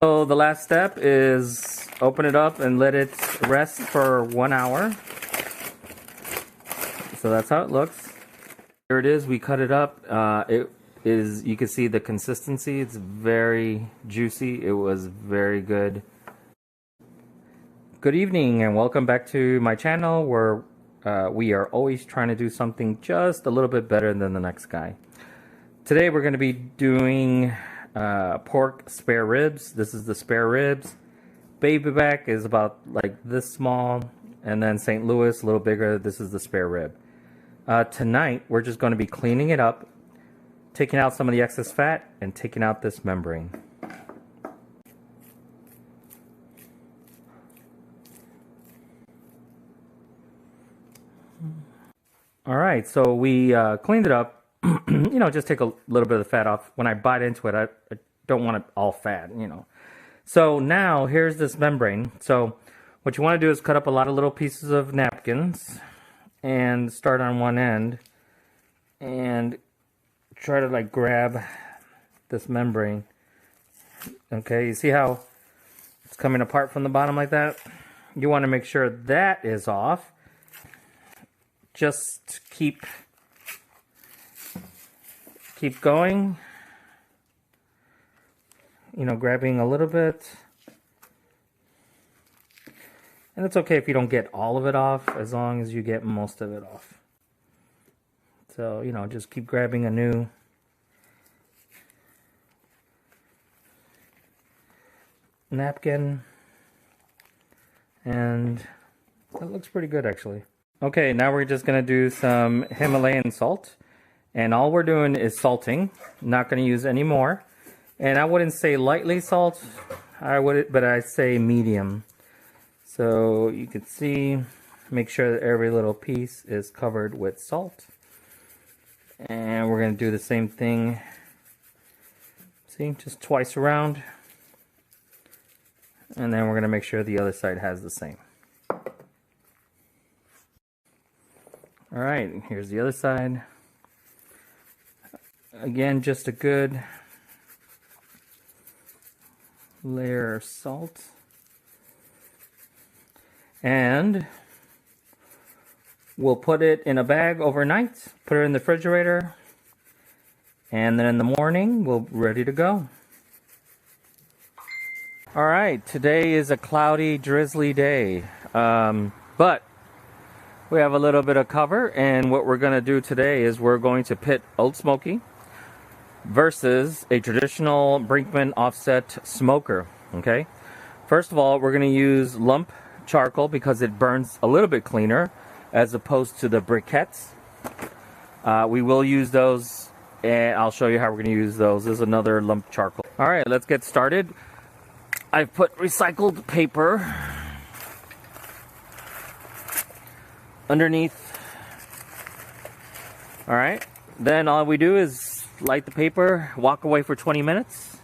So the last step is open it up and let it rest for 1 hour. So that's how it looks. Here it is. We cut it up. You can see the consistency. It's very juicy. It was very good. Good evening and welcome back to my channel where we are always trying to do something just a little bit better than the next guy. Today we're going to be doing pork spare ribs. This is the spare ribs. Baby back is about like this small, and then St. Louis a little bigger. This is the spare rib. Tonight we're just going to be cleaning it up, taking out some of the excess fat and taking out this membrane. Alright, so we cleaned it up. You know, just take a little bit of the fat off. When I bite into it, I don't want it all fat, you know. So now, here's this membrane. So what you want to do is cut up a lot of little pieces of napkins and start on one end and try to like grab this membrane. Okay, you see how it's coming apart from the bottom like that? You want to make sure that is off. Just keep going, you know, grabbing a little bit. And it's okay if you don't get all of it off, as long as you get most of it off. So, you know, just keep grabbing a new napkin. And that looks pretty good, actually. Okay, now we're just going to do some Himalayan salt. And all we're doing is salting. Not going to use any more. And I wouldn't say lightly salt, but I say medium. So you can see, make sure that every little piece is covered with salt. And we're going to do the same thing. See, just twice around. And then we're going to make sure the other side has the same. Alright, here's the other side. Again, just a good layer of salt. And we'll put it in a bag overnight, put it in the refrigerator, and then in the morning we'll be ready to go. Alright, today is a cloudy, drizzly day, but we have a little bit of cover, and what we're going to do today is we're going to pit Old Smokey versus a traditional Brinkmann offset smoker. Okay, first of all, we're going to use lump charcoal because it burns a little bit cleaner as opposed to the briquettes. We will use those, and I'll show you how we're going to use those. This is another lump charcoal. All right, let's get started. I've put recycled paper underneath. All right, then all we do is light the paper, walk away for 20 minutes,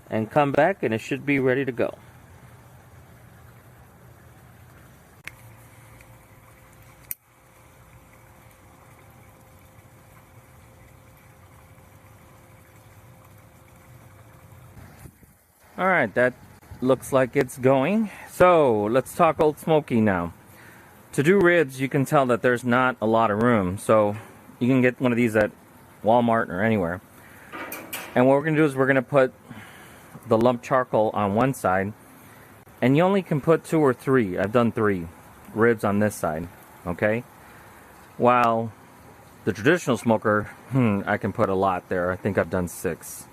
and come back, and it should be ready to go. All right, that looks like it's going. So let's talk Old Smokey now. To do ribs, you can tell that there's not a lot of room, so you can get one of these at Walmart or anywhere. And what we're going to do is we're going to put the lump charcoal on one side, and you only can put 2 or 3. I've done 3 ribs on this side, okay? While the traditional smoker, I can put a lot there. I think I've done 6.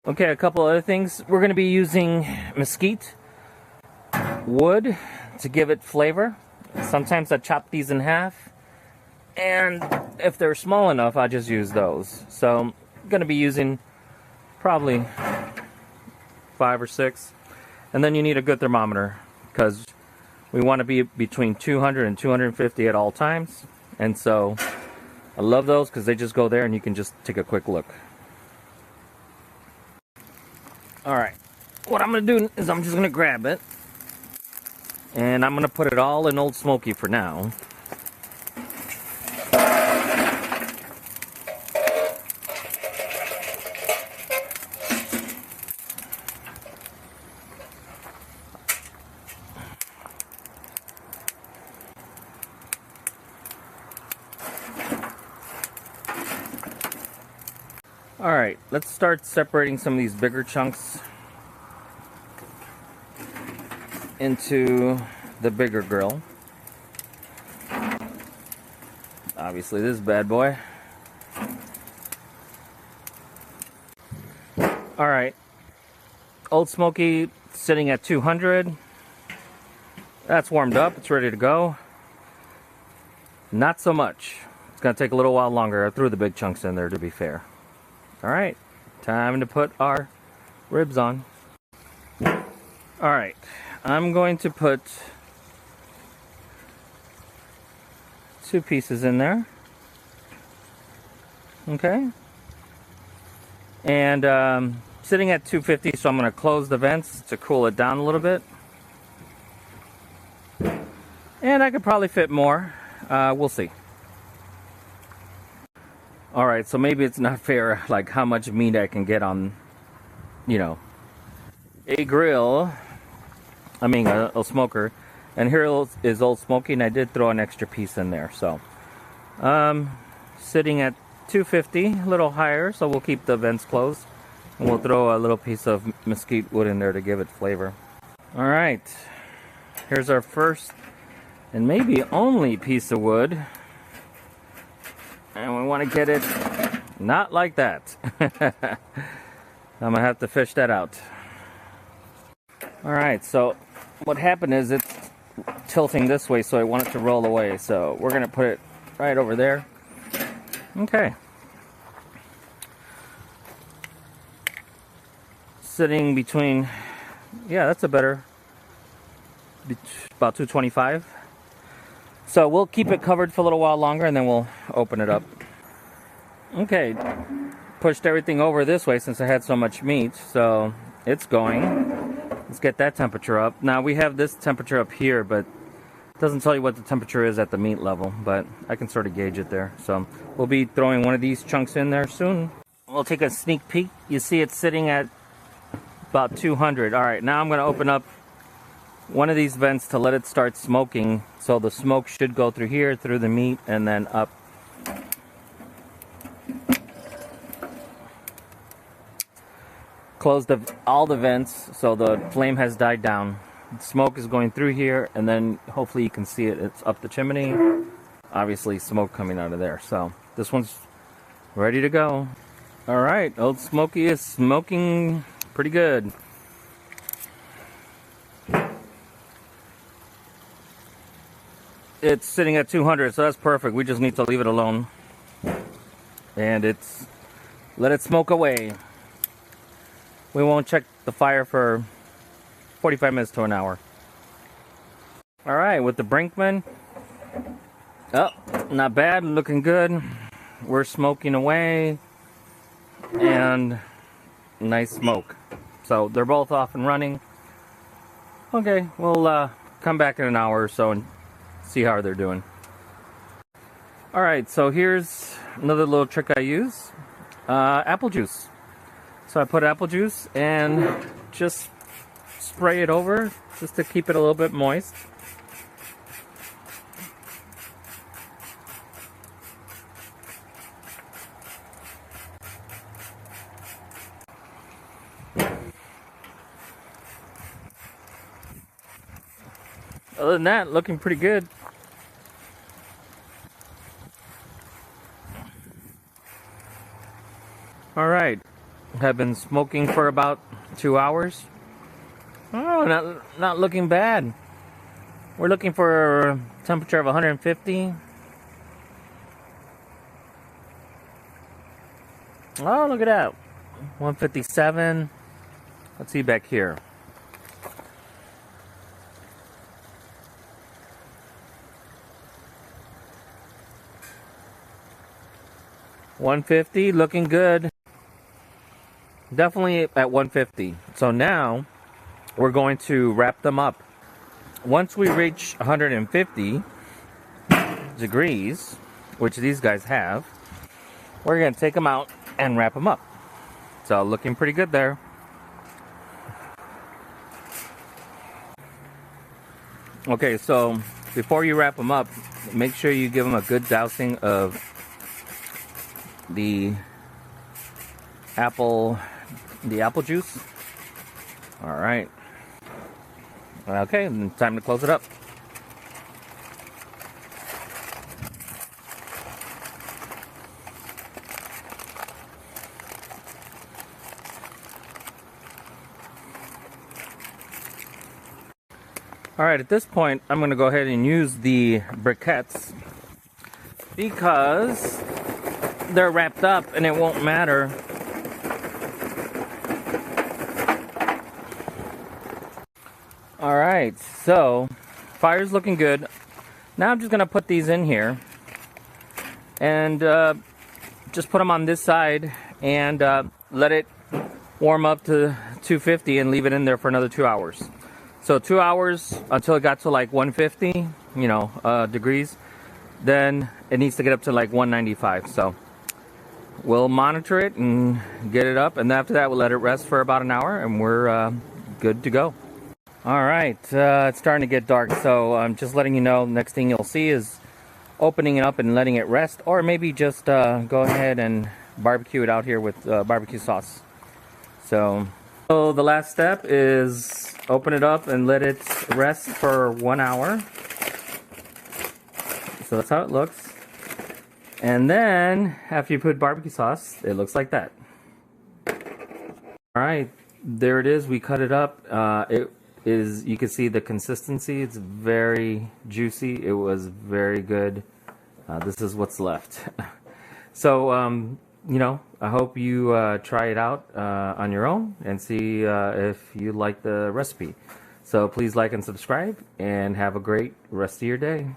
Okay, a couple other things. We're going to be using mesquite wood to give it flavor. Sometimes I chop these in half, and if they're small enough, I just use those. So I'm going to be using probably 5 or 6. And then you need a good thermometer because we want to be between 200 and 250 at all times. And so I love those because they just go there and you can just take a quick look. Alright, what I'm going to do is I'm just going to grab it, and I'm going to put it all in Old Smokey for now. Alright, let's start separating some of these bigger chunks into the bigger grill. Obviously this bad boy. Alright, Old Smokey sitting at 200. That's warmed up, it's ready to go. Not so much. It's gonna take a little while longer. I threw the big chunks in there, to be fair. Alright, time to put our ribs on. Alright, I'm going to put 2 pieces in there. Okay. And sitting at 250, so I'm going to close the vents to cool it down a little bit. And I could probably fit more. We'll see. Alright, so maybe it's not fair, like how much meat I can get on, you know, a grill. I mean, a smoker. And here is Old Smokey, and I did throw an extra piece in there. So, sitting at 250, a little higher, so we'll keep the vents closed. And we'll throw a little piece of mesquite wood in there to give it flavor. Alright, here's our first and maybe only piece of wood. And we want to get it not like that. I'm going to have to fish that out. Alright, so what happened is it's tilting this way, so I want it to roll away. So we're going to put it right over there. Okay. Sitting between, yeah, that's a better, about 225. So we'll keep it covered for a little while longer and then we'll open it up. Okay, pushed everything over this way since I had so much meat, so it's going. Let's get that temperature up. Now we have this temperature up here, but it doesn't tell you what the temperature is at the meat level, but I can sort of gauge it there. So we'll be throwing one of these chunks in there soon. We'll take a sneak peek. You see it's sitting at about 200. All right, now I'm going to open up one of these vents to let it start smoking. So the smoke should go through here, through the meat, and then up. Closed all the vents, so the flame has died down. Smoke is going through here, and then hopefully you can see it. It's up the chimney. Obviously smoke coming out of there. So this one's ready to go. All right, Old Smokey is smoking pretty good. It's sitting at 200, so that's perfect. We just need to leave it alone. And let it smoke away. We won't check the fire for 45 minutes to an hour. Alright, with the Brinkman. Oh, not bad, looking good. We're smoking away. And nice smoke. So they're both off and running. Okay, we'll come back in an hour or so and see how they're doing. Alright, so here's another little trick I use. Apple juice. So I put apple juice and just spray it over just to keep it a little bit moist. Other than that, looking pretty good. Alright, have been smoking for about 2 hours. Oh, not looking bad. We're looking for a temperature of 150. Oh, look at that. 157. Let's see back here. $150, looking good. Definitely at 150. So now we're going to wrap them up. Once we reach 150 degrees, which these guys have, we're going to take them out and wrap them up. So looking pretty good there. Okay, so before you wrap them up, make sure you give them a good dousing of the the apple juice. All right. Okay, then time to close it up. All right, at this point, I'm going to go ahead and use the briquettes because they're wrapped up and it won't matter. All right, so fire's looking good. Now I'm just going to put these in here and just put them on this side and let it warm up to 250 and leave it in there for another 2 hours. So 2 hours until it got to like 150, degrees. Then it needs to get up to like 195. So we'll monitor it and get it up, and after that we'll let it rest for about an hour, and we're good to go. All right, it's starting to get dark, so I'm just letting you know. Next thing you'll see is opening it up and letting it rest, or maybe just go ahead and barbecue it out here with barbecue sauce. So the last step is open it up and let it rest for 1 hour. So that's how it looks. And then after you put barbecue sauce, it looks like that. All right, there it is. We cut it up. You can see the consistency. It's very juicy. It was very good. This is what's left. So I hope you try it out on your own and see if you like the recipe. So please like and subscribe, and have a great rest of your day.